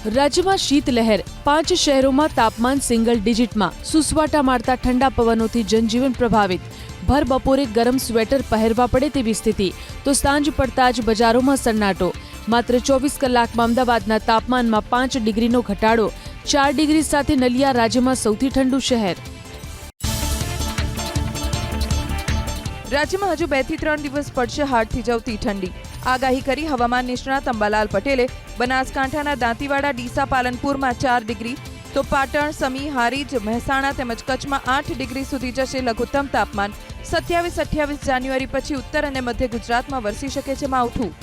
રાજ્યમાં શીતલહેર, 5 શહેરોમાં તાપમાન સિંગલ ડિજિટમાં, સુસવાટા મારતા ઠંડા પવનોથી જનજીવન પ્રભાવિત. ભર બપોરે ગરમ સ્વેટર પહેરવા પડે તેવી સ્થિતિ, તો સાંજ પડતા જ બજારોમાં સન્નાટો. માત્ર 24 કલાકમાં અમદાવાદના તાપમાનમાં 5 ડિગ્રીનો ઘટાડો. 4 ડિગ્રી સાથે નલિયા રાજ્યમાં સૌથી ઠંડુ શહેર. રાજ્યમાં હજુ 2 થી 3 દિવસ પડશે હાડ થીજવતી ઠંડી. આગાહી કરી હવામાન નિષ્ણાત અંબાલાલ પટેલે. બનાસકાંઠાના દાંતીવાડા, ડીસા, પાલનપુરમાં 4 ડિગ્રી, તો પાટણ, સમી, હારીજ, મહેસાણા તેમજ કચ્છમાં 8 ડિગ્રી સુધી જશે લઘુત્તમ તાપમાન. 27-28 જાન્યુઆરી પછી ઉત્તર અને મધ્ય ગુજરાતમાં વરસી શકે છે માવઠું.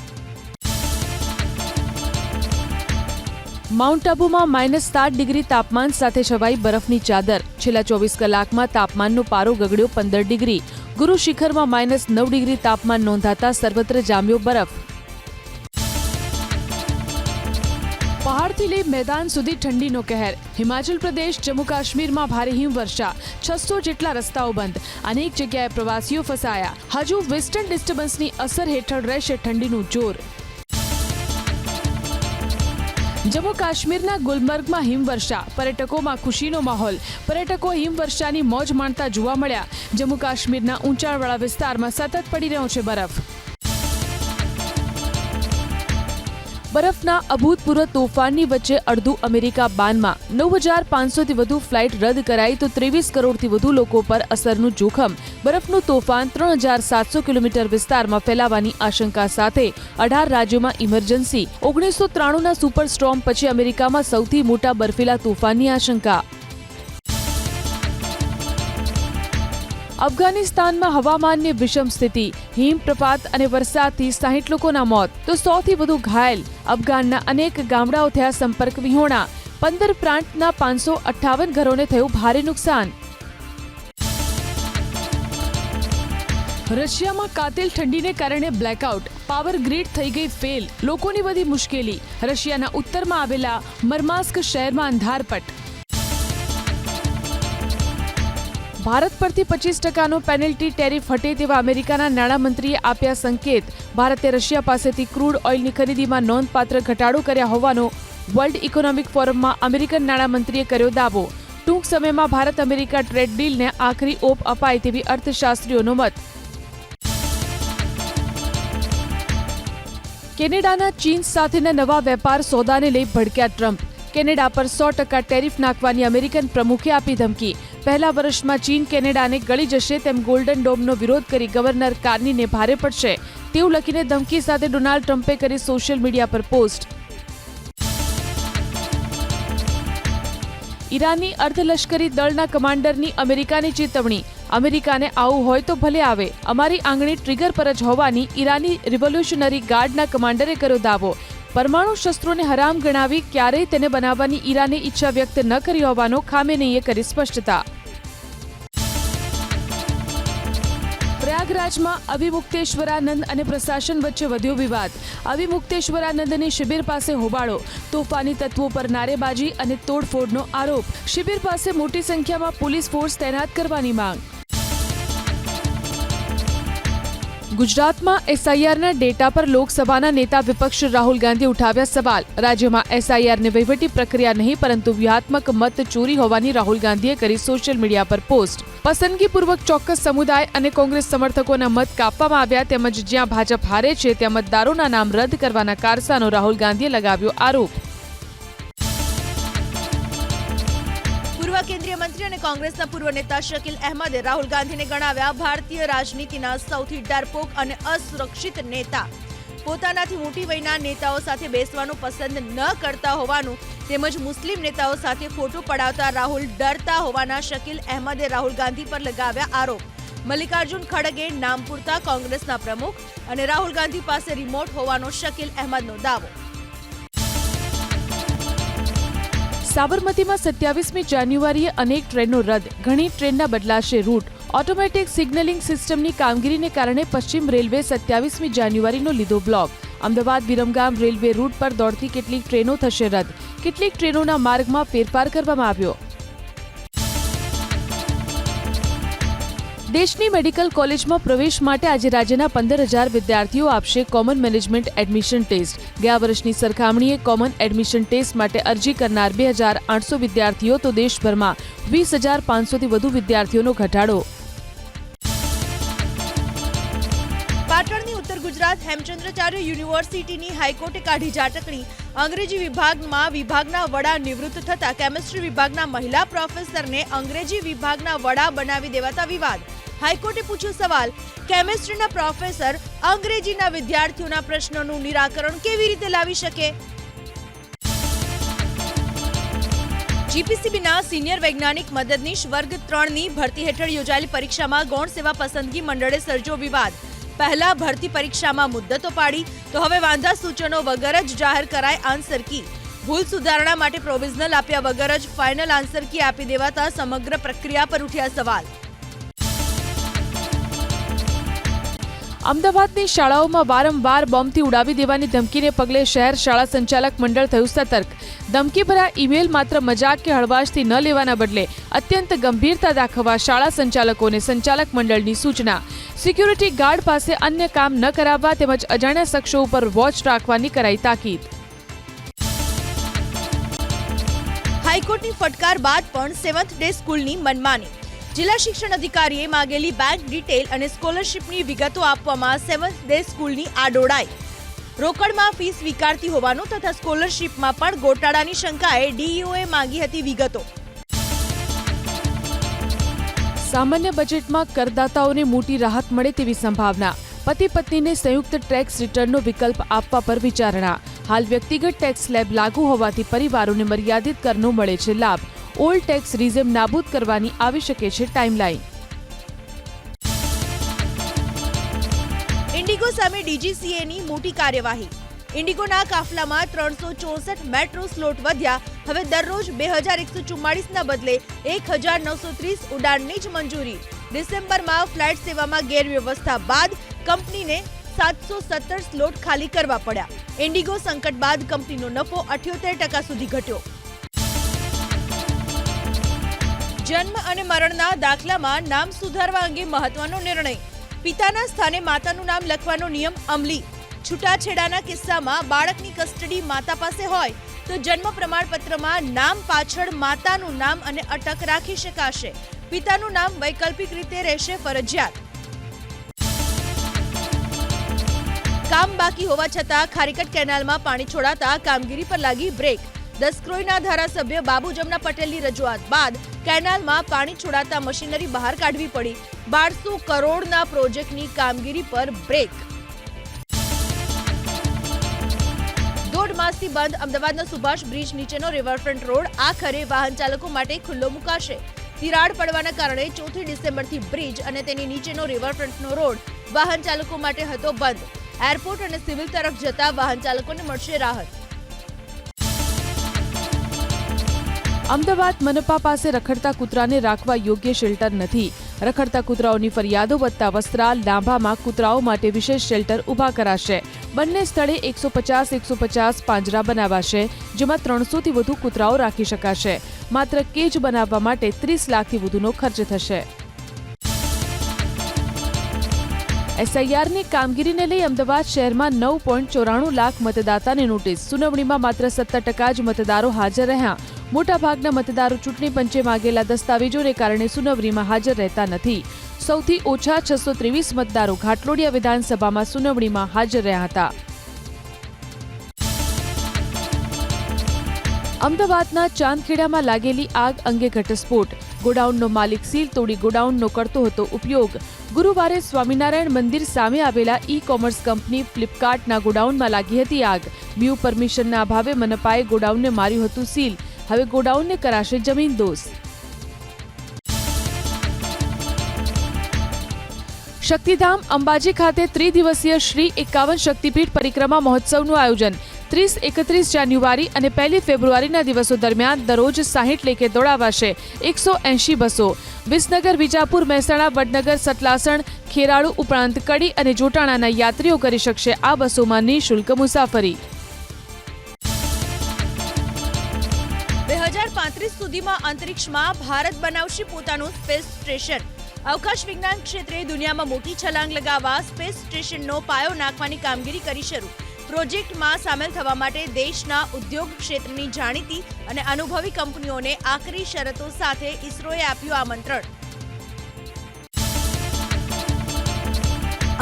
માઉન્ટ આબુમાં -7 ડિગ્રી તાપમાન સાથે છવાઈ બરફની ચાદર. છેલ્લા 24 કલાકમાં તાપમાનનો પારો ગગડ્યો 15 ડિગ્રી. ગુરુ શિખરમાં -9 ડિગ્રી તાપમાન નોંધાતા સર્વત્ર જામ્યો બરફ. પહાડથી લઈ મેદાન સુધી ઠંડીનો કહેર. હિમાચલ પ્રદેશ, જમ્મુ કાશ્મીરમાં ભારે હિમવર્ષા. 600 જેટલા રસ્તાઓ બંધ. અનેક જગ્યાએ પ્રવાસીઓ ફસાયા. હજુ વેસ્ટર્ન ડિસ્ટર્બન્સની અસર હેઠળ રહેશે ઠંડીનું જોર. જમ્મુ કાશ્મીરના ગુલમર્ગમાં હિમવર્ષા. પર્યટકોમાં ખુશીનો માહોલ. પર્યટકો હિમવર્ષાની મોજ માણતા જોવા મળ્યા. જમ્મુ કાશ્મીરના ઊંચાણવાળા વિસ્તારમાં સતત પડી રહ્યો છે બરફ. બરફના અભૂતપૂર્વ તોફાનની વચ્ચે અડધું અમેરિકા બાનમાં. 9,500થી વધુ ફ્લાઇટ રદ કરાઈ, તો 23 કરોડથી વધુ લોકો પર અસરનું જોખમ. બરફનું તોફાન 3,700 કિલોમીટર વિસ્તારમાં ફેલાવાની આશંકા સાથે 18 રાજ્યોમાં ઇમરજન્સી. 1993ના સુપર સ્ટોર્મ પછી અમેરિકામાં સૌથી મોટા બર્ફીલા તોફાનની આશંકા. અફઘાનિસ્તાનમાં હવામાનની વિષમ સ્થિતિ. હિમપ્રપાત અને વરસાદથી 60 લોકોના મોત, તો 100થી વધુ ઘાયલ. અફઘાનના અનેક ગામડાઓ થયા સંપર્ક વિહોણા. 15 પ્રાંતના 558 ઘરોને થયું ભારે નુકસાન. રશિયામાં કાતિલ ઠંડીને કારણે બ્લેકઆઉટ. પાવર ગ્રીડ થઈ ગઈ ફેલ. લોકોની વધી મુશ્કેલી. રશિયાના ઉત્તરમાં આવેલા મરમાસ્ક શહેરમાં અંધારપટ. ભારત પરથી 25%નો પેનલ્ટી ટેરિફ હટે તેવા અમેરિકાના નાણામંત્રીએ આપ્યા સંકેત. ભારતે રશિયા પાસેથી ક્રૂડ ઓઇલની ખરીદીમાં નોંધપાત્ર ઘટાડો કર્યા હોવાનો વર્લ્ડ ઇકોનોમિક ફોરમમાં અમેરિકન નાણામંત્રીએ કર્યો દાવો. ટૂંક સમયમાં ભારત અમેરિકા ટ્રેડ ડીલને આખરી ઓપ અપાય તેવી અર્થશાસ્ત્રીઓનો મત. કેનેડાના ચીન સાથેના નવા વેપાર સોદાને લઈ ભડક્યા ટ્રમ્પ. કેનેડા પર 100% ટેરિફ નાખવાની અમેરિકન પ્રમુખે આપી ધમકી. પહેલા વર્ષમાં ચીન કેનેડાને ગળી જશે તેમ ગોલ્ડન ડોમનો વિરોધ કરી ગવર્નર કાર્નીને ભારે પડશે તેવું લખીને ધમકી સાથે ડોનાલ્ડ ટ્રમ્પે કરી સોશિયલ મીડિયા પર પોસ્ટ. ઈરાની અર્ધલશ્કરી દળના કમાન્ડરની અમેરિકાની ચેતવણી. અમેરિકાને આવું હોય તો ભલે આવે, અમારી આંગળી ટ્રિગર પર જ હોવાની ઈરાની રિવોલ્યુશનરી ગાર્ડના કમાન્ડરે કર્યો દાવો. પરમાણુ શસ્ત્રોને હરામ ગણાવી ક્યારેય તેને બનાવવાની ઈરાને ઈચ્છા વ્યક્ત ન કરી હોવાનો ખામેનેઈએ કરી સ્પષ્ટતા. પ્રયાગરાજમાં અવિમુક્તેશ્વરાનંદ અને પ્રશાસન વચ્ચે વધ્યો વિવાદ. અવિમુક્તેશ્વરાનંદની શિબિર પાસે હોબાળો. તોફાની તત્વો પર નારેબાજી અને તોડફોડનો આરોપ. શિબિર પાસે મોટી સંખ્યામાં પોલીસ ફોર્સ તૈનાત કરવાની માંગ. ગુજરાતમાં એસઆઈઆરના ડેટા પર લોકસભાના નેતા વિપક્ષ રાહુલ ગાંધી ઉઠાવ્યા સવાલ. રાજ્યમાં એસઆઈઆરની વહીવટી પ્રક્રિયા નહીં પરંતુ વ્યૂહાત્મક મત ચોરી હોવાની રાહુલ ગાંધીએ કરી સોશિયલ મીડિયા પર પોસ્ટ. પસંદગીપૂર્વક ચોક્કસ સમુદાય અને કોંગ્રેસ સમર્થકોના મત કાપવામાં આવ્યા તેમજ જ્યાં ભાજપ હારે છે ત્યાં મતદારોના નામ રદ કરવાના કારસાનો રાહુલ ગાંધીએ લગાવ્યો આરોપ. પૂર્વ કેન્દ્રીય મંત્રી અને કોંગ્રેસના પૂર્વ નેતા શકીલ અહેમદે રાહુલ ગાંધીને ગણાવ્યા ભારતીય રાજનીતિના સૌથી ડરપોક અને અસુરક્ષિત નેતા. પોતાનાથી મોટી વયના નેતાઓ સાથે બેસવાનું પસંદ ન કરતા હોવાનું તેમજ મુસ્લિમ નેતાઓ સાથે ફોટો પડાવતા રાહુલ ડરતા હોવાના શકીલ અહેમદે રાહુલ ગાંધી પર લગાવ્યા આરોપ. મલ્લિકાર્જુન ખડગે નામ પૂરતા કોંગ્રેસના પ્રમુખ અને રાહુલ ગાંધી પાસે રિમોટ હોવાનો શકીલ અહેમદનો દાવો. સાબરમતીમાં 27મી જાન્યુઆરીએ અનેક ટ્રેનો રદ. ઘણી ટ્રેનના બદલાશે રૂટ. ઓટોમેટિક સિગ્નલિંગ સિસ્ટમની કામગીરીને કારણે પશ્ચિમ રેલવે 27મી જાન્યુઆરીનો લીધો block. Ahmedabad Viramgam railway route પર દોડતી કેટલીક ટ્રેનો થશે રદ. કેટલીક ટ્રેનોના માર્ગમાં ફેરફાર કરવામાં આવ્યો. દેશની મેડિકલ કોલેજમાં પ્રવેશ માટે આજે રાજ્યના 15,000 વિદ્યાર્થીઓ આપશે કોમન મેનેજમેન્ટ એડમિશન ટેસ્ટ. ગયા વર્ષની સરખામણીએ કોમન એડમિશન ટેસ્ટ માટે અરજી કરનાર 2,800 વિદ્યાર્થીઓ તો દેશભરમાં 20,500થી વધુ વિદ્યાર્થીઓનો ઘટાડો. પાટણની ઉત્તર ગુજરાત હેમચંદ્રાચાર્ય યુનિવર્સિટીની હાઈકોર્ટે કાઢી ઝાટકણી. અંગ્રેજી વિભાગમાં વિભાગના વડા નિવૃત્ત થતા કેમિસ્ટ્રી વિભાગના મહિલા પ્રોફેસરને અંગ્રેજી વિભાગના વડા બનાવી દેવાતા વિવાદ. હાઈકોર્ટે પૂછ્યો સવાલ, કેમિસ્ટ્રીના પ્રોફેસર અંગ્રેજીના વિદ્યાર્થીઓના પ્રશ્નોનું નિરાકરણ કેવી રીતે લાવી શકે? જીપીસીબીના સિનિયર વૈજ્ઞાનિક મદદનીશ વર્ગ 3ની ભરતી હેઠળ યોજાયેલી પરીક્ષામાં ગૌણ સેવા પસંદગી મંડળે સર્જ્યો વિવાદ. પહેલા ભરતી પરીક્ષામાં મુદ્દતો પાડી તો હવે વાંધા સૂચનો વગર જ જાહેર કરાય આન્સર કી. ભૂલ સુધારણા માટે પ્રોવિઝનલ આપ્યા વગર જ ફાઇનલ આન્સર કી આપી દેવાતા સમગ્ર પ્રક્રિયા પર ઉઠ્યા સવાલ. અમદાવાદની શાળાઓમાં વારંવાર બોમ્બથી ઉડાવી દેવાની ધમકીને પગલે શહેર શાળા સંચાલક મંડળ થયું સતર્ક. ધમકીભર્યા ઈમેલ માત્ર મજાક કે હળવાશથી ન લેવાના બદલે અત્યંત ગંભીરતા દાખવવા શાળા સંચાલકોને સંચાલક મંડળની સૂચના. સિક્યુરિટી ગાર્ડ પાસે અન્ય કામ ન કરાવવા તેમજ અજાણ્યા શખ્સો ઉપર વોચ રાખવાની કરાઈ તાકીદ. હાઈકોર્ટની ફટકાર બાદ પણ 7th ડે સ્કૂલની મનમાની. જિલ્લા શિક્ષણ અધિકારીએ માંગેલી બેંક ડિટેલ અને સ્કોલરશીપની વિગતો આપવામાં 7th ડે સ્કૂલની આડોડાઈ. રોકડમાં ફી સ્વીકારતી હોવાનું તથા સ્કોલરશીપમાં પણ ગોટાળાની શંકાએ ડીઈઓએ માંગી હતી વિગતો. સામાન્ય બજેટમાં કરદાતાઓને મોટી રાહત મળે તેવી સંભાવના. પતિ પત્નીને સંયુક્ત ટેક્સ રિટર્નનો વિકલ્પ આપવા પર વિચારણા. હાલ વ્યક્તિગત ટેક્સ સ્લેબ લાગુ હોવાથી પરિવારોને મર્યાદિત કરનો મળે છે લાભ. ઓલ્ડ ટેક્સ રિઝેમ નાબૂદ કરવાની આવી શકે છે ટાઈમલાઈન. ઇન્ડિગો સામે ડીજીસીએની મોટી કાર્યવાહી. ઇન્ડિગોના કાફલામાં 364 મેટ્રો સ્લોટ વધ્યા. હવે દરરોજ 2,144ના બદલે 1,930 ઉડાનની જ મંજૂરી. ડિસેમ્બરમાં ફ્લાઇટ સેવામાં ગેરવ્યવસ્થા બાદ કંપનીને 717 સ્લોટ ખાલી કરવા પડ્યા. ઇન્ડિગો સંકટ બાદ કંપનીનો નફો 78% સુધી ઘટ્યો. જન્મ અને મરણના દાખલામાં નામ સુધારવા અંગે મહત્વનો નિર્ણય. પિતાના સ્થાને માતાનું નામ લખવાનો નિયમ અમલી. છૂટાછેડાના કિસ્સામાં બાળકની કસ્ટડી માતા પાસે હોય તો જન્મ પ્રમાણપત્રમાં નામ પાછળ માતાનું નામ અને અટક રાખી શકાશે. પિતાનું નામ વૈકલ્પિક રીતે રહેશે ફરજિયાત. કામ બાકી હોવા છતાં ખારીકટ કેનાલમાં પાણી છોડાતા કામગીરી પર લાગી બ્રેક. દસક્રોઈના ધારાસભ્ય બાબુ જમના પટેલની રજૂઆત બાદ કેનાલમાં પાણી છોડાતા મશીનરી બહાર કાઢવી પડી. 1200 કરોડના પ્રોજેક્ટની કામગીરી પર બ્રેક. 1.5 માસથી બંધ અમદાવાદના સુભાષ બ્રિજ નીચેનો રિવરફ્રન્ટ રોડ આખરે વાહન ચાલકો માટે ખુલ્લો મુકાશે. તિરાડ પડવાના કારણે 4 ડિસેમ્બરથી બ્રિજ અને તેની નીચેનો રિવરફ્રન્ટનો રોડ વાહન ચાલકો માટે હતો બંધ. એરપોર્ટ અને સિવિલ તરફ જતા વાહન ચાલકોને મળશે રાહત. અમદાવાદ મનપા પાસે રખડતા કૂતરાને રાખવા યોગ્ય શેલ્ટર નથી. રખડતા કૂતરાઓની ફરિયાદો વધતા વસ્ત્રાલ, લાંભામાં કૂતરાઓ માટે વિશેષ શેલ્ટર ઊભા કરાશે. બંને સ્થળે 150 પાંજરા બનાવાશે, જેમાં 300થી વધુ કૂતરાઓ રાખી શકાશે. માત્ર કેજ બનાવવા માટે 30 લાખથી વધુનો ખર્ચ થશે. એસઆઈઆરની કામગીરીને લઈ અમદાવાદ શહેરમાં 9.94 લાખ મતદાતાને નોટિસ. સુનાવણીમાં માત્ર 17% જ મતદારો હાજર રહ્યા. મોટાભાગના મતદારો ચૂંટણી પંચે માંગેલા દસ્તાવેજોને કારણે સુનાવણીમાં હાજર રહેતા નથી. સૌથી ઓછા 623 મતદારો ઘાટલોડિયા વિધાનસભામાં સુનાવણીમાં હાજર રહ્યા હતા. અમદાવાદના ચાંદખેડામાં લાગેલી આગ અંગે ઘટસ્ફોટ. ગોડાઉનનો માલિક સીલ તોડી ગોડાઉનનો કરતો હતો ઉપયોગ. ગુરુવારે સ્વામિનારાયણ મંદિર સામે આવેલા ઈ કોમર્સ કંપની ફ્લિપકાર્ટના ગોડાઉનમાં લાગી હતી આગ. બ્યુ પરમિશનના અભાવે મનપાએ ગોડાઉનને માર્યું હતું સીલ. હવે ગોડાઉનને કરાશે જમીનદોસ. શક્તિધામ અંબાજી ખાતે ત્રિદિવસીય શ્રી 51 શક્તિપીઠ પરિક્રમા મહોત્સવનું આયોજન. 30-31 જાન્યુઆરી અને 1 ફેબ્રુઆરીના દિવસો દરમિયાન દરરોજ 60 લેખે દોડાવાશે 180 બસો. વિસનગર, વિજાપુર, મહેસાણા, વડનગર, સતલાસણ, ખેરાળુ ઉપરાંત કડી અને જોટાણાના યાત્રીઓ કરી શકશે આ બસોમાં નિઃશુલ્ક મુસાફરી. 2035 સુધીમાં અંતરિક્ષમાં ભારત બનાવશે પોતાનું સ્પેસ સ્ટેશન. અવકાશ વિજ્ઞાન ક્ષેત્રે દુનિયામાં મોટી છલાંગ લગાવવા સ્પેસ સ્ટેશનનો પાયો નાખવાની કામગીરી કરી શરૂ. પ્રોજેક્ટમાં સામેલ થવા માટે દેશના ઉદ્યોગ ક્ષેત્રની જાણીતી અને અનુભવી કંપનીઓને આકરી શરતો સાથે ઇસરોએ આપ્યું આમંત્રણ.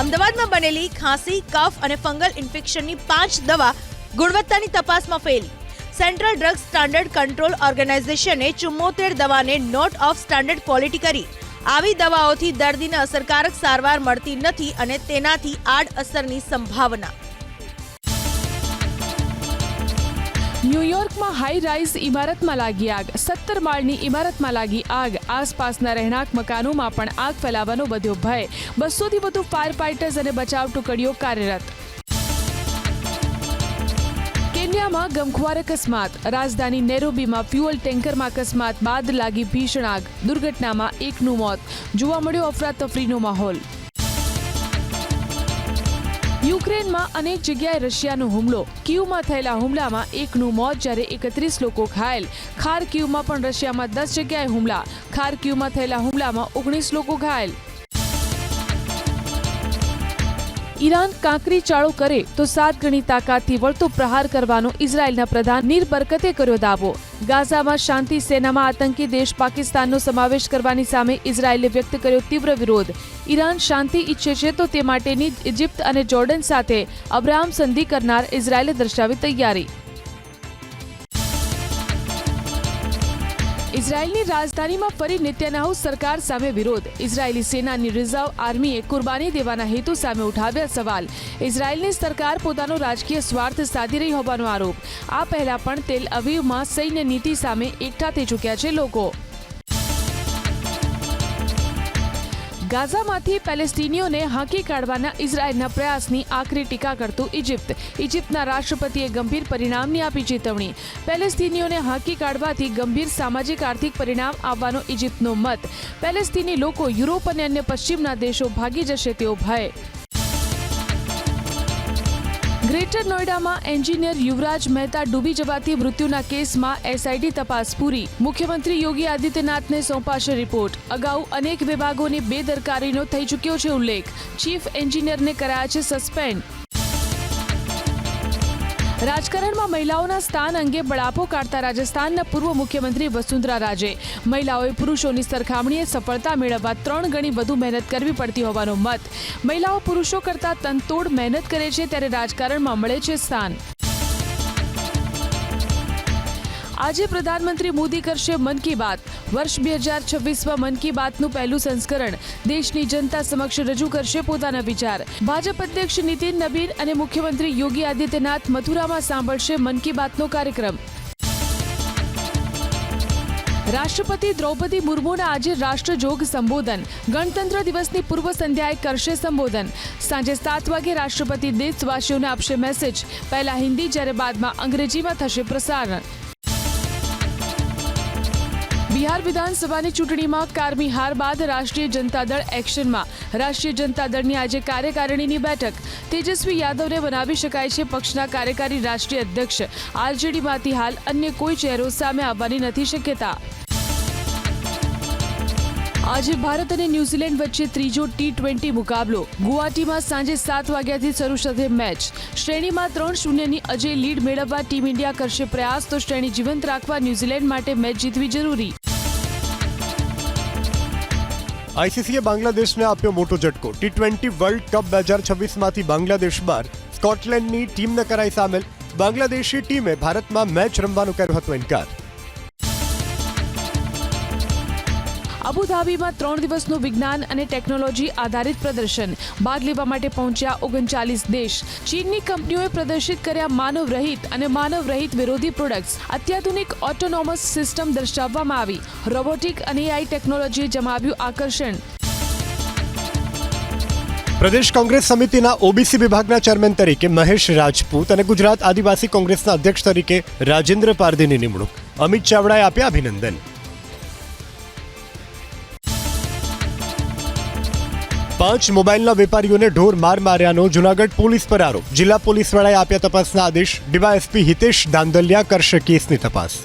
અમદાવાદમાં બનેલી ખાંસી, કફ અને ફંગલ ઇન્ફેક્શનની 5 દવા ગુણવત્તાની તપાસમાં fail. Central drug standard control ઓર્ગેનાઇઝેશને 74 દવાને નોટ ઓફ સ્ટાન્ડર્ડ ક્વોલિટી કરી. આવી દવાઓથી દર્દીને અસરકારક સારવાર મળતી નથી અને તેનાથી આડઅસરની સંભાવના. ન્યૂયોર્કમાં હાઈ રાઇઝ ઇમારતમાં લાગી આગ. 17 માળની ઇમારતમાં લાગી આગ. આસપાસના રહેણાંક મકાનોમાં પણ આગ ફેલાવાનો વધ્યો ભય. 200થી વધુ ફાયર ફાઇટર્સ અને બચાવ ટુકડીઓ કાર્યરત. કેન્યામાં ગમખ્વાર અકસ્માત. રાજધાની નેરોબીમાં ફ્યુઅલ ટેન્કરમાં અકસ્માત બાદ લાગી ભીષણ આગ. દુર્ઘટનામાં એકનું મોત. જોવા મળ્યો અફરાતફરીનો માહોલ. યુક્રેનમાં અનેક જગ્યાએ રશિયાનો હુમલો. કીવમાં થયેલા હુમલામાં એકનું મોત જ્યારે 31 લોકો ઘાયલ. ખારકીવમાં પણ રશિયામાં 10 જગ્યાએ હુમલા. ખારકીવમાં થયેલા હુમલામાં 19 લોકો ઘાયલ. ઈરાન કાંકરી ચાળો કરે તો 7 ગણી તાકાતથી વળતો પ્રહાર કરવાનો ઇઝરાયેલના પ્રધાન નીર બરકતે કર્યો દાવો. ગાઝામાં શાંતિ સેનામાં આતંકી દેશ પાકિસ્તાનનો સમાવેશ કરવાની સામે ઇઝરાયેલે વ્યક્ત કર્યો તીવ્ર વિરોધ. ઈરાન શાંતિ ઈચ્છે છે તો તે માટેની ઇજિપ્ત અને જોર્ડન સાથે અબ્રાહમ સંધિ કરનાર ઇઝરાયેલે દર્શાવી તૈયારી. ઇઝરાયેલની રાજધાનીમાં ફરી નેતન્યાહુ સરકાર સામે વિરોધ. ઇઝરાયેલી સેનાની રિઝર્વ આર્મીએ કુરબાની દેવાના હેતુ સામે ઉઠાવ્યા સવાલ. ઇઝરાયેલની સરકાર પોતાનો રાજકીય સ્વાર્થ સાધી રહી હોવાનો આરોપ. આ પહેલા પણ તેલ અવીવમાં સૈન્ય નીતિ સામે એકઠા થઈ ચૂક્યા છે લોકો. ગાઝામાંથી પેલેસ્ટીનીઓને હાંકી કાઢવાના ઇઝરાયેલના પ્રયાસની આકરી ટીકા કરતું ઇજિપ્ત. ઇજિપ્તના રાષ્ટ્રપતિએ ગંભીર પરિણામની આપી ચેતવણી. પેલેસ્ટીનીઓને હાંકી કાઢવાથી ગંભીર સામાજિક આર્થિક પરિણામ આવવાનો ઇજિપ્તનો મત. પેલેસ્તીની લોકો યુરોપ અને અન્ય પશ્ચિમના દેશો ભાગી જશે તેવો ભય. ગ્રેટર નોઈડામાં એન્જિનિયર યુવરાજ મહેતા ડૂબી જવાથી મૃત્યુના કેસમાં એસઆઈટી તપાસ પૂરી. મુખ્યમંત્રી યોગી આદિત્યનાથને સોંપાશે રિપોર્ટ. અગાઉ અનેક વિભાગોની બેદરકારીનો થઈ ચૂક્યો છે ઉલ્લેખ. ચીફ એન્જિનિયરને કરાયા છે સસ્પેન્ડ. રાજકારણમાં મહિલાઓના સ્થાન અંગે બળાપો કાઢતા રાજસ્થાનના પૂર્વ મુખ્યમંત્રી વસુંધરા રાજે. મહિલાઓએ પુરુષોની સરખામણીએ સફળતા મેળવવા 3 ગણી વધુ મહેનત કરવી પડતી હોવાનો મત. મહિલાઓ પુરુષો કરતા તનતોડ મહેનત કરે છે ત્યારે રાજકારણમાં મળે છે સ્થાન. આજે પ્રધાનમંત્રી મોદી કરશે મન કી બાત. વર્ષ 2026માં મન કી બાતનું પહેલું સંસ્કરણ દેશની જનતા સમક્ષ રજૂ કરશે પોતાના વિચાર. ભાજપ અધ્યક્ષ નીતિન નબીન અને મુખ્યમંત્રી યોગી આદિત્યનાથ મથુરામાં સાંભળશે મન કી બાતનો કાર્યક્રમ. રાષ્ટ્રપતિ દ્રૌપદી મુર્મુના આજે રાષ્ટ્રજોગ સંબોધન. ગણતંત્ર દિવસની પૂર્વ સંધ્યાએ કરશે સંબોધન. સાંજે 7 વાગે રાષ્ટ્રપતિ દેશવાસીઓને આપશે મેસેજ. પહેલા હિન્દી જ્યારે બાદમાં અંગ્રેજીમાં થશે પ્રસારણ. બિહાર વિધાનસભાની ચૂંટણીમાં કારમી હાર બાદ રાષ્ટ્રીય જનતા દળ એક્શનમાં. રાષ્ટ્રીય જનતા દળની આજે કાર્યકારિણીની બેઠક. તેજસ્વી યાદવને બનાવી શકાય છે પક્ષના કાર્યકારી રાષ્ટ્રીય અધ્યક્ષ. આરજેડીમાંથી હાલ અન્ય કોઈ ચહેરો સામે આવવાની નથી શક્યતા. આજે ભારત અને ન્યૂઝીલેન્ડ વચ્ચે ત્રીજો T20 મુકાબલો. ગુવાહાટીમાં સાંજે 7 વાગ્યાથી શરૂ થશે મેચ. શ્રેણીમાં 3-0ની અજય લીડ મેળવવા ટીમ ઇન્ડિયા કરશે પ્રયાસ તો શ્રેણી જીવંત રાખવા ન્યૂઝીલેન્ડ માટે મેચ જીતવી જરૂરી. આઈસીસીએ બાંગ્લાદેશને આપ્યો મોટો ઝટકો. T20 વર્લ્ડ કપ 2026માંથી બાંગ્લાદેશ બહાર. સ્કોટલેન્ડની ટીમને કરાઈ સામેલ. બાંગ્લાદેશી ટીમે ભારતમાં મેચ રમવાનો કર્યો હતો ઇનકાર. અબુધાબીમાં 3 દિવસનું વિજ્ઞાન અને ટેકનોલોજી આધારિત પ્રદર્શન. ભાગ લેવા માટે પહોંચ્યા 39 દેશ. ચીનની કંપનીઓએ પ્રદર્શિત કર્યા માનવરહિત અને માનવરહિત વિરોધી પ્રોડક્ટ્સ. અત્યાધુનિક ઓટોનોમસ સિસ્ટમ દર્શાવવામાં આવી. રોબોટિક અને એઆઈ ટેકનોલોજીએ જમાવ્યું આકર્ષણ. પ્રદેશ કોંગ્રેસ સમિતિના ઓબીસી વિભાગના ચેરમેન તરીકે મહેશ રાજપૂત અને ગુજરાત આદિવાસી કોંગ્રેસના અધ્યક્ષ તરીકે રાજેન્દ્ર પારધીની નિમણૂક. અમિત ચાવડાએ આપ્યા અભિનંદન. 5 મોબાઈલના વેપારીઓને ઢોર માર માર્યાનો જૂનાગઢ પોલીસ પર આરોપ. જિલ્લા પોલીસ વડાએ આપ્યા તપાસના આદેશ. ડીવાયએસપી હિતેશ દાંદલિયા કરશે કેસની તપાસ.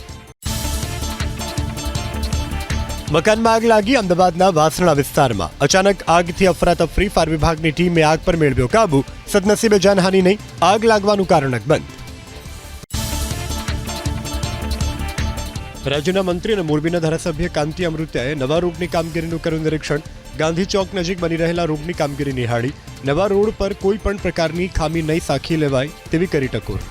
મકાનમાં આગ લાગી અમદાવાદના વાસણા વિસ્તારમાં. અચાનક આગથી અફરાતફરી. ફાયર વિભાગની ટીમે આગ પર મેળવ્યો કાબુ. સદનસીબે જાનહાનિ નહીં. આગ લાગવાનું કારણ અકબંધ. રાજ્યના મંત્રી અને મોરબીના ધારાસભ્ય કાંતિ અમૃત્યાએ નવા રોડની કામગીરીનું કર્યું નિરીક્ષણ. ગાંધી ચોક નજીક બની રહેલા રોડની કામગીરી નિહાળી. નવા રોડ પર કોઈ પણ પ્રકારની ખામી નહીં સાખી લેવાય તેવી કરી ટકોર.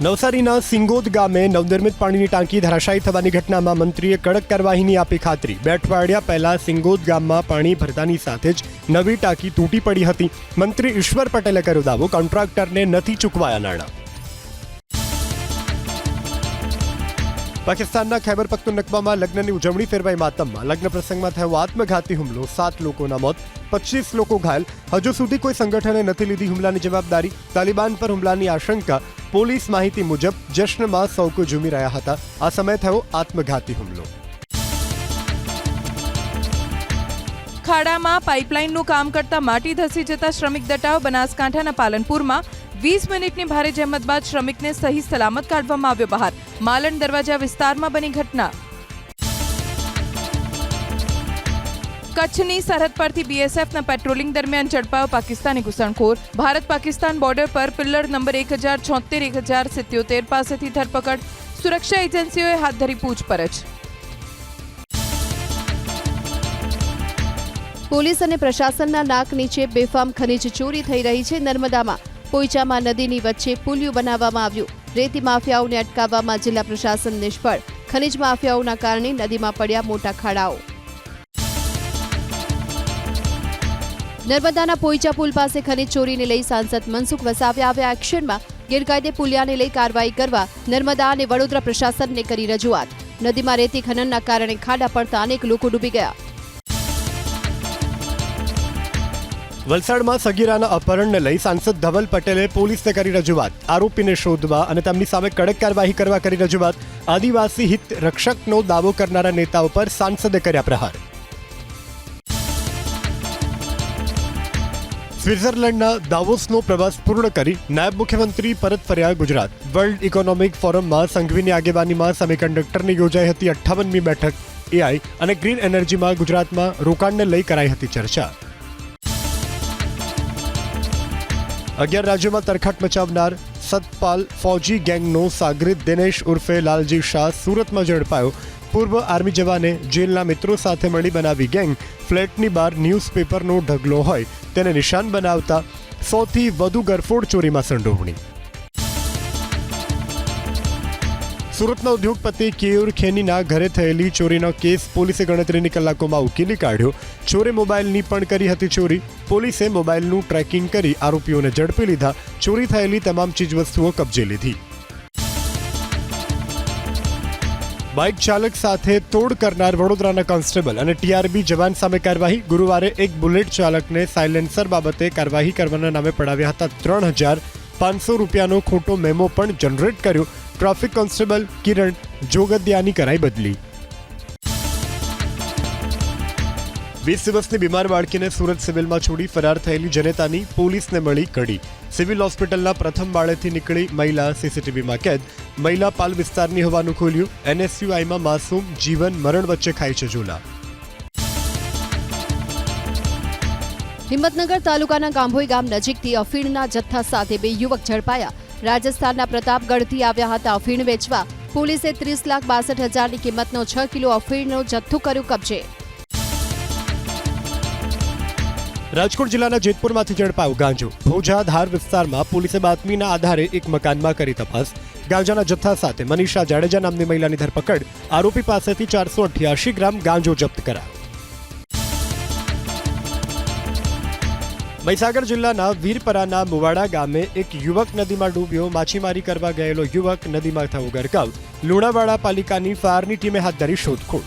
નવસારીના સિંગોદ ગામે નવનિર્મિત પાણીની ટાંકી ધરાશાયી થવાની ઘટનામાં મંત્રીએ કડક કાર્યવાહીની આપી ખાતરી. 2 અઠવાડિયા પહેલા સિંગોદ ગામમાં પાણી ભરતાની સાથે જ નવી ટાંકી તૂટી પડી હતી. મંત્રી ઈશ્વર પટેલે કર્યો દાવો, કોન્ટ્રાક્ટરને નથી ચૂકવાયા નાણાં. પાકિસ્તાનના ખૈબર પખ્તુનખ્વામાં લગ્નની ઉજવણી ફેરવાઈ માતમમાં. લગ્ન પ્રસંગમાં થયો આત્મઘાતી હુમલો. 7 લોકોના મોત, 25 લોકો ઘાયલ. હજુ સુધી કોઈ સંગઠને નથી લીધી હુમલાની જવાબદારી. તાલિબાન પર હુમલાની આશંકા. પોલીસ માહિતી મુજબ જશ્નમાં સૌ કોઈ ઝૂમી રહ્યા હતા. આ સમયે થયો આત્મઘાતી હુમલો. ખાડામાં પાઇપલાઇનનું કામ કરતા માટી ધસી જતા શ્રમિક દટાવ. બનાસકાંઠાના પાલનપુરમાં 20 મિનિટની ભારે જહેમત બાદ શ્રમિકને સહી સલામત કાઢવામાં આવ્યો બહાર. માલણ દરવાજા વિસ્તારમાં બની ઘટના. કચ્છની સરહદ પરથી બીએસએફના પેટ્રોલિંગ દરમિયાન ઝડપાયો પાકિસ્તાની ઘૂસણખોર. ભારત પાકિસ્તાન બોર્ડર પર પિલ્લર નંબર 1076-1077 પાસેથી ધરપકડ. સુરક્ષા એજન્સીઓએ હાથ ધરી પૂછપરછ. પોલીસ અને પ્રશાસનના નાક નીચે બેફામ ખનીજ ચોરી થઈ રહી છે. નર્મદામાં પોઈચામાં નદીની વચ્ચે પુલિયું બનાવવામાં આવ્યું. રેતી માફિયાઓને અટકાવવામાં જિલ્લા પ્રશાસન નિષ્ફળ. ખનીજ માફિયાઓના કારણે નદીમાં પડ્યા મોટા ખાડાઓ. નર્મદાના પોઈચા પુલ પાસે ખનીજ ચોરીને લઈ સાંસદ મનસુખ વસાવા આવ્યા એક્શનમાં. ગેરકાયદે પુલિયાને લઈ કાર્યવાહી કરવા નર્મદા અને વડોદરા પ્રશાસનને કરી રજૂઆત. નદીમાં રેતી ખનનના કારણે ખાડા પડતા અનેક લોકો ડૂબી ગયા. વલસાડમાં સગીરાના અપહરણને લઈ સાંસદ ધવલ પટેલે પોલીસને કરી રજૂઆત. આરોપીને શોધવા અને તેમની સામે કડક કાર્યવાહી કરવા કરી રજૂઆત. આદિવાસી હિત રક્ષકનો દાવો કરનારા નેતાઓ પર સાંસદે કર્યા પ્રહાર. સ્વિટ્ઝરલેન્ડના દાવોસનો પ્રવાસ પૂર્ણ કરી નાયબ મુખ્યમંત્રી પરત ફર્યા ગુજરાત. વર્લ્ડ ઇકોનોમિક ફોરમમાં સંઘવીની આગેવાનીમાં સેમિકન્ડક્ટરની યોજાઈ હતી 58મી બેઠક. એઆઈ અને ગ્રીન એનર્જીમાં ગુજરાતમાં રોકાણને લઈ કરાઈ હતી ચર્ચા. 11 રાજ્યોમાં તરખાટ મચાવનાર સતપાલ ફૌજી ગેંગનો સાગરીત દિનેશ ઉર્ફે લાલજી શાહ સુરતમાં ઝડપાયો. પૂર્વ આર્મી જવાને જેલના મિત્રો સાથે મળી બનાવી ગેંગ. ફ્લેટની બહાર ન્યૂઝપેપરનો ઢગલો હોય તેને નિશાન બનાવતા 100થી વધુ ગરફોડ ચોરીમાં સંડોવણી. સુરતના ઉદ્યોગપતિ કેયુર ખેનીના ઘરે થયેલી ચોરીનો કેસ પોલીસે ગણતરીની કલાકોમાં ઉકેલી કાઢ્યો. ચોરે મોબાઈલની પણ કરી હતી ચોરી. પોલીસે મોબાઈલનું ટ્રેકિંગ કરી આરોપીઓને ઝડપી લીધા. ચોરી થયેલી તમામ ચીજવસ્તુઓ કબજે લીધી. બાઇક ચાલક સાથે તોડ કરનાર વડોદરાના કોન્સ્ટેબલ અને ટીઆરબી જવાન સામે કાર્યવાહી. ગુરુવારે એક બુલેટ ચાલકને સાયલેન્સર બાબતે કાર્યવાહી કરવાના નામે પડાવ્યા હતા 3,500 રૂપિયાનો ખોટો મેમો પણ જનરેટ કર્યો. ટ્રાફિક કોન્સ્ટેબલ કિરણ જોગદિયાની કરાઈ બદલી. 20 દિવસની બીમાર બાળકીને સુરત સિવિલમાં છોડી ફરાર થયેલી જનેતાની પોલીસને મળી કડી. સિવિલ હોસ્પિટલના પ્રથમ માળેથી નીકળી મહિલા સીસીટીવીમાં કેદ. મહિલા પાલ વિસ્તારની હોવાનું ખોલ્યું. એનએસયુઆઈમાં માસૂમ જીવન મરણ વચ્ચે ખાય છે ઝૂલા. હિંમતનગર તાલુકાના ગાંભોઈ ગામ નજીકથી અફીણના જથ્થા સાથે 2 યુવક ઝડપાયા. રાજસ્થાનના પ્રતાપગઢથી આવ્યા હતા અફીણ વેચવા. પોલીસે 30,62,000ની કિંમતનો 6 કિલો અફીણનો જથ્થો કર્યો કબજે. રાજકોટ જિલ્લાના જેતપુરમાંથી ઝડપાયો ગાંજો. ભોજા ધાર વિસ્તારમાં પોલીસે બાતમીના આધારે એક મકાનમાં કરી તપાસ. ગાંજાના જથ્થા સાથે મનીષા જાડેજા નામની મહિલાની ધરપકડ. આરોપી પાસેથી 488 ગ્રામ ગાંજો જપ્ત કરાયો. મહીસાગર જિલ્લાના વીરપરાના મુવાડા ગામે એક યુવક નદીમાં ડૂબ્યો. માછીમારી કરવા ગયેલો યુવક નદીમાં થયો ગરકાવ. લુણાવાડા પાલિકાની ફાયરની ટીમે હાથ ધરી શોધખોળ.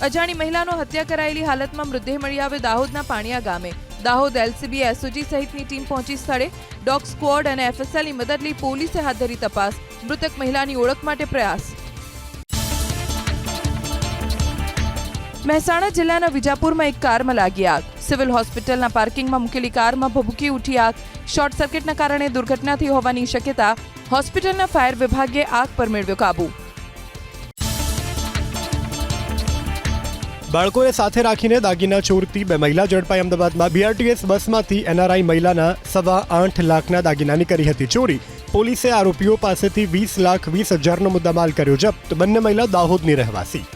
અજાણી મહિલાનો હત્યા કરાયેલી હાલતમાં મૃતદેહ મળી આવ્યો દાહોદના પાણિયા ગામે. દાહોદ એલસીબી એસઓજી સહિતની ટીમ પહોંચી સ્થળે. ડોગ સ્ક્વોડ અને એફએસએલની મદદ લઈ પોલીસે હાથ ધરી તપાસ. મૃતક મહિલાની ઓળખ માટે પ્રયાસ. મહેસાણા જિલ્લાના વિજાપુરમાં એક કારમાં લાગી આગ. સિવિલ હોસ્પિટલના પાર્કિંગમાં મૂકેલી કારમાં ભભૂકી ઉઠી આગ. શોર્ટ સર્કિટના કારણે દુર્ઘટના થઈ હોવાની શક્યતા. હોસ્પિટલના ફાયર વિભાગે આગ પર મેળવ્યો કાબુ. બાળકોને સાથે રાખીને દાગીના ચોરતી 2 મહિલા ઝડપાઈ. અમદાવાદમાં BRTS બસમાંથી NRI મહિલાના 8.25 લાખના દાગીનાની કરી હતી ચોરી. પોલીસે આરોપીઓ પાસેથી 20,20,000નો મુદ્દામાલ કર્યો જપ્ત. બંને મહિલા દાહોદની રહેવાસી.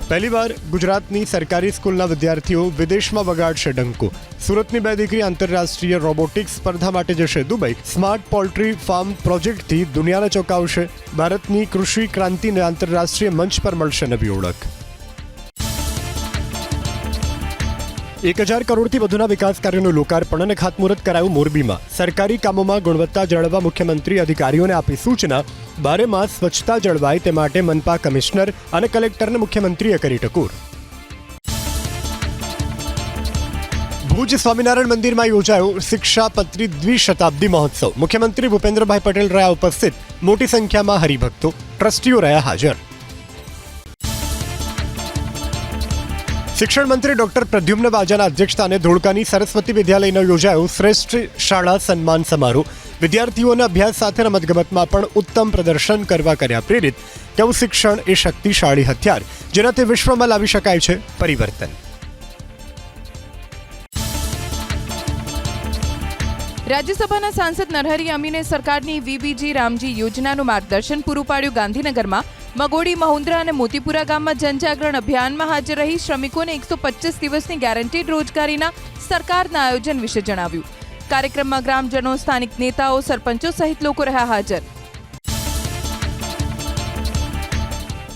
પહેલીવાર ગુજરાતની સરકારી સ્કૂલના વિદ્યાર્થીઓ વિદેશમાં વગાડશે ડંકો. સુરતની 2 દીકરી આંતરરાષ્ટ્રીય રોબોટિક્સ સ્પર્ધા માટે જશે દુબઈ. સ્માર્ટ પોલ્ટ્રી ફાર્મ પ્રોજેક્ટથી દુનિયાને ચોંકાવશે. ભારતની કૃષિ ક્રાંતિને આંતરરાષ્ટ્રીય મંચ પર મળશે નવી ઓળખ. 1,000 કરોડથી વધુના વિકાસ કાર્યોનું લોકાર્પણ અને ખાતમુહૂર્ત કરાયું મોરબીમાં. સરકારી કામોમાં ગુણવત્તા જાળવવા મુખ્યમંત્રી અધિકારીઓને આપી સૂચના. 12 માસ સ્વચ્છતા જળવાય તે માટે મનપા કમિશનર અને કલેક્ટરને મુખ્યમંત્રીએ કરી ટકોર. ભુજ સ્વામિનારાયણ મંદિરમાં યોજાયો શિક્ષાપત્રી દ્વિશતાબ્દી મહોત્સવ. મુખ્યમંત્રી ભૂપેન્દ્રભાઈ પટેલ રહ્યા ઉપસ્થિત. મોટી સંખ્યામાં હરિભક્તો, ટ્રસ્ટીઓ રહ્યા હાજર. શિક્ષણ મંત્રી ડોક્ટર પ્રદ્યુમ્ન વાજાના અધ્યક્ષસ્થાને ધોળકાની સરસ્વતી વિદ્યાલયનો યોજાયો શ્રેષ્ઠ શાળા સન્માન સમારોહ. વિદ્યાર્થીઓને અભ્યાસ સાથે રમતગમતમાં પણ ઉત્તમ પ્રદર્શન કરવા કર્યા પ્રેરિત. કેવું શિક્ષણ એ શક્તિશાળી હથિયાર જેનાથી વિશ્વમાં લાવી શકાય છે પરિવર્તન. રાજ્યસભાના સાંસદ નરહરી અમીને સરકારની VBG રામજી યોજનાનું માર્ગદર્શન પૂરું પાડ્યું. ગાંધીનગરમાં મગોડી, મહુંદ્રા અને મોતીપુરા ગામમાં જનજાગરણ અભિયાનમાં હાજર રહી શ્રમિકોને 125 દિવસની ગેરંટીડ રોજગારીના સરકારના આયોજન વિશે જણાવ્યું. કાર્યક્રમમાં ગ્રામજનો, સ્થાનિક નેતાઓ, સરપંચો સહિત લોકો રહ્યા હાજર.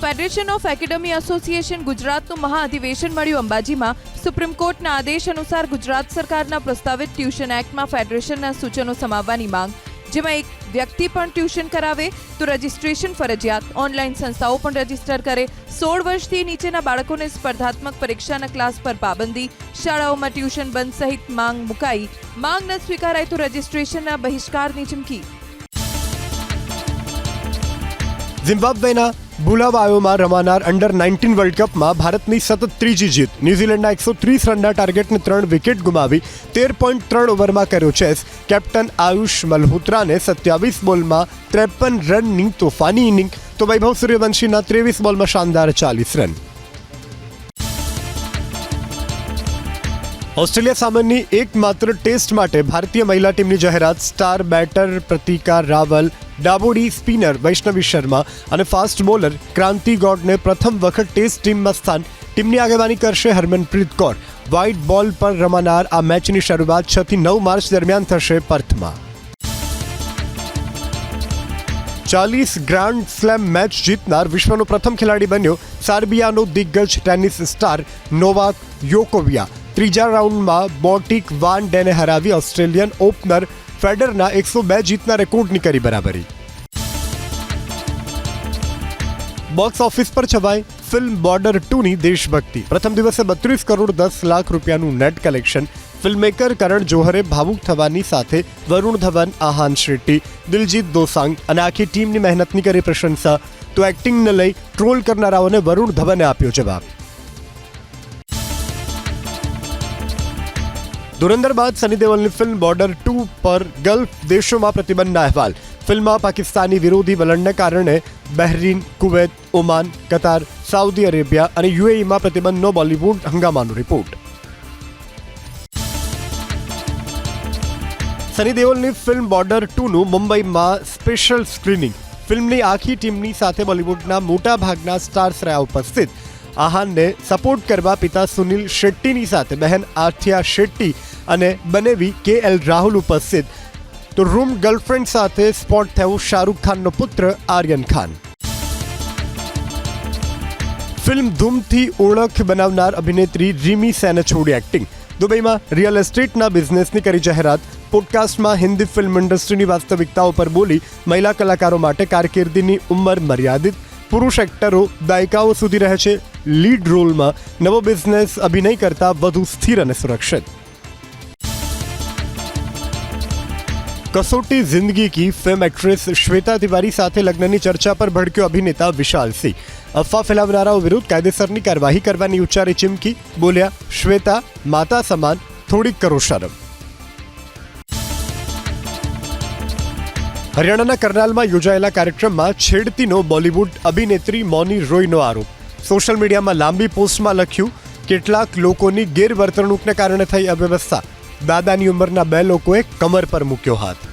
ફેડરેશન ઓફ એકેડમી એસોસિએશન ગુજરાતનું મહાઅધિવેશન મળ્યું અંબાજીમાં. સુપ્રીમ કોર્ટના આદેશ અનુસાર ગુજરાત સરકારના પ્રસ્તાવિત ટ્યુશન એક્ટમાં ફેડરેશનના સૂચનો સમાવવાની માંગ, જેમાં એક વ્યક્તિ પણ ટ્યુશન કરાવે તો રજિસ્ટ્રેશન ફરજિયાત. ઓનલાઈન સંસ્થાઓ પણ રજિસ્ટર કરે. 16 વર્ષથી નીચેના બાળકોને સ્પર્ધાત્મક પરીક્ષાના ક્લાસ પર પાબંદી. શાળાઓમાં ટ્યુશન બંધ સહિત માંગ મુકાઈ. માંગ ન સ્વીકારાય તો રજિસ્ટ્રેશનના બહિષ્કારની ચીમકી. ઝિમ્બાબ્વેના બુલાવાયોમાં રમાનાર અંડર-19 વર્લ્ડ કપમાં ભારતની સતત ત્રીજી જીત. ન્યૂઝીલેન્ડના 130 રનના ટાર્ગેટને 3 વિકેટ ગુમાવી 13.3 ઓવરમાં કર્યો ચેસ. કેપ્ટન આયુષ મલ્હોત્રાને 27 બોલમાં 53 રનની તોફાની ઇનિંગ, તો વૈભવ સૂર્યવંશીના 23 બોલમાં શાનદાર 40 રન. ઓસ્ટ્રેલિયા સામેની એકમાત્ર ટેસ્ટ માટે ભારતીય મહિલા ટીમની જાહેરાત. સ્ટાર બેટર પ્રતિકા રાવલ, ડાબોડી સ્પિનર વૈષ્ણવી શર્મા અને ફાસ્ટ બોલર ક્રાંતિ ગોડને પ્રથમ વખત ટેસ્ટ ટીમમાં સ્થાન. ટીમની આગેવાની કરશે હરમનપ્રીત કૌર. વ્હાઇટ બોલ પર રમાનાર આ મેચની શરૂઆત 6 થી 9 માર્ચ દરમિયાન થશે પર્થમાં. 40 ગ્રાન્ડ સ્લેમ મેચ જીતનાર વિશ્વનો પ્રથમ ખેલાડી બન્યો સાર્બિયાનો દિગ્ગજ ટેનિસ સ્ટાર નોવાક યોકોવિયા. ત્રીજા રાઉન્ડમાં બોટિક વાન ડેને હરાવી ઓસ્ટ્રેલિયન ઓપનર ફેડરના 102 જીતના રેકોર્ડની કરી બરાબરી. બોક્સ ઓફિસ પર છવાઈ ફિલ્મ બોર્ડર 2ની દેશભક્તિ. પ્રથમ દિવસે 32 કરોડ 10 લાખ રૂપિયાનું નેટ કલેક્શન. ફિલ્મમેકર કરણ જોહરે ભાવુક થવાની સાથે વરુણ ધવન, આહાન શેટ્ટી, દિલજીત દોસાંગ અને આખી ટીમની મહેનતની કરી પ્રશંસા. તો એક્ટિંગને લઈ ટ્રોલ કરનારાઓને વરુણ ધવને આપ્યો જવાબ. ધુરંધર બાદ સની દેઓલની ફિલ્મ બોર્ડર 2 પર ગલ્ફ દેશોમાં પ્રતિબંધના અહેવાલ. ફિલ્મમાં પાકિસ્તાની વિરોધી વલણને કારણે Bahrain, Kuwait, Oman, Qatar, Saudi Arabia અને UAEમાં પ્રતિબંધનો બોલિવૂડ હંગામાનો રિપોર્ટ. સની દેઓલની ફિલ્મ બોર્ડર 2નું મુંબઈમાં સ્પેશિયલ સ્ક્રીનિંગ. ફિલ્મની આખી ટીમની સાથે બોલિવૂડના મોટા ભાગના સ્ટાર્સ રહ્યા ઉપસ્થિત. આહાનને સપોર્ટ કરવા પિતા સુનિલ શેટ્ટીની સાથે બહેન આથિયા શેટ્ટી અને બનેવી KL રાહુલ ઉપસ્થિત. તો રૂમ ગર્લફ્રેન્ડ સાથે સ્પોટ થયો શાહરૂખ ખાનનો પુત્ર આર્યન ખાન. ફિલ્મ ધૂમથી ઓળખ બનાવનાર અભિનેત્રી રીમી સેને છોડી એક્ટિંગ. દુબઈમાં રિયલ એસ્ટેટના બિઝનેસની કરી જાહેરાત. પોડકાસ્ટમાં હિન્દી ફિલ્મ ઇન્ડસ્ટ્રીની વાસ્તવિકતાઓ પર બોલી. મહિલા કલાકારો માટે કારકિર્દીની ઉંમર મર્યાદિત. પુરુષ એક્ટરો દાયકાઓ સુધી રહે છે લીડ રોલમાં. નવો બિઝનેસ અભિનય કરતા વધુ સ્થિર અને સુરક્ષિત. कसौटी जिंदगी की फिल्म एक्ट्रेस श्वेता तिवारी साथे लग्ननी चर्चा पर भड़क्यो अभिनेता विशाल सिंह. અફવા ફેલાવનારાઓ વિરુદ્ધ કાયદેસરની કાર્યવાહી કરવાની ઉચ્ચારી ચીમકી. બોલ્યા, શ્વેતા માતા સમાન, થોડીક કરો શરમ. હરિયાણાના કરનાલમાં યોજાયેલા કાર્યક્રમમાં છેડતીનો બોલિવૂડ અભિનેત્રી મૌની રોયનો આરોપ. સોશિયલ મીડિયામાં લાંબી પોસ્ટમાં લખ્યું, કેટલાક લોકોની ગેરવર્તણૂકને કારણે થઈ અવ્યવસ્થા. દાદાની ઉંમરના 2 લોકોએ કમર પર મૂક્યો હાથ.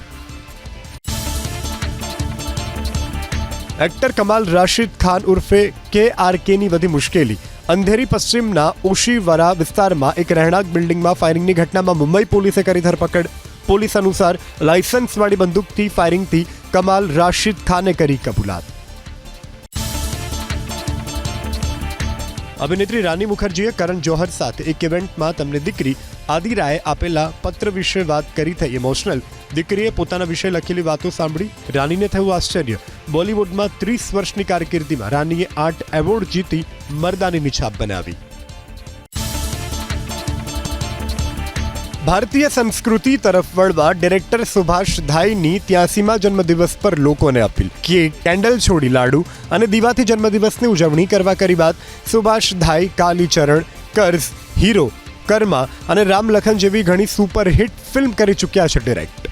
એક્ટર કમાલ રાશિદ ખાન ઉર્ફે KRKની વધી મુશ્કેલી. અંધેરી પશ્ચિમના ઓશીવરા વિસ્તારમાં એક રહેણાંક બિલ્ડિંગમાં ફાયરિંગની ઘટનામાં મુંબઈ પોલીસે કરી ધરપકડ. પોલીસ અનુસાર લાયસન્સવાળી બંદૂકથી ફાયરિંગથી કમાલ રાશિદ ખાને કરી કબૂલાત. અભિનેત્રી રાની મુખર્જીએ કરણ જોહર સાથે એક ઇવેન્ટમાં તેમની દીકરી આદિરાએ આપેલા પત્ર વિશે વાત કરી થઈ ઇમોશનલ. દીકરીએ પોતાના વિશે લખેલી વાતો સાંભળી રાનીને થયું આશ્ચર્ય. બોલિવૂડમાં 30 વર્ષની કારકિર્દીમાં રાનીએ 8 એવોર્ડ જીતી મર્દાનીની છાપ બનાવી. ભારતીય સંસ્કૃતિ તરફ વળવા ડિરેક્ટર સુભાષ ઘાઈની 83મા જન્મદિવસ પર લોકોને અપીલ. કેક, કેન્ડલ છોડી લાડુ અને દીવાથી જન્મદિવસની ઉજવણી કરવા કરી વાત. સુભાષ ઘાઈ કાલીચરણ, કર્ઝ, હીરો, કર્મા અને રામ લખન જેવી ઘણી સુપરહિટ ફિલ્મ કરી ચૂક્યા છે ડિરેક્ટ.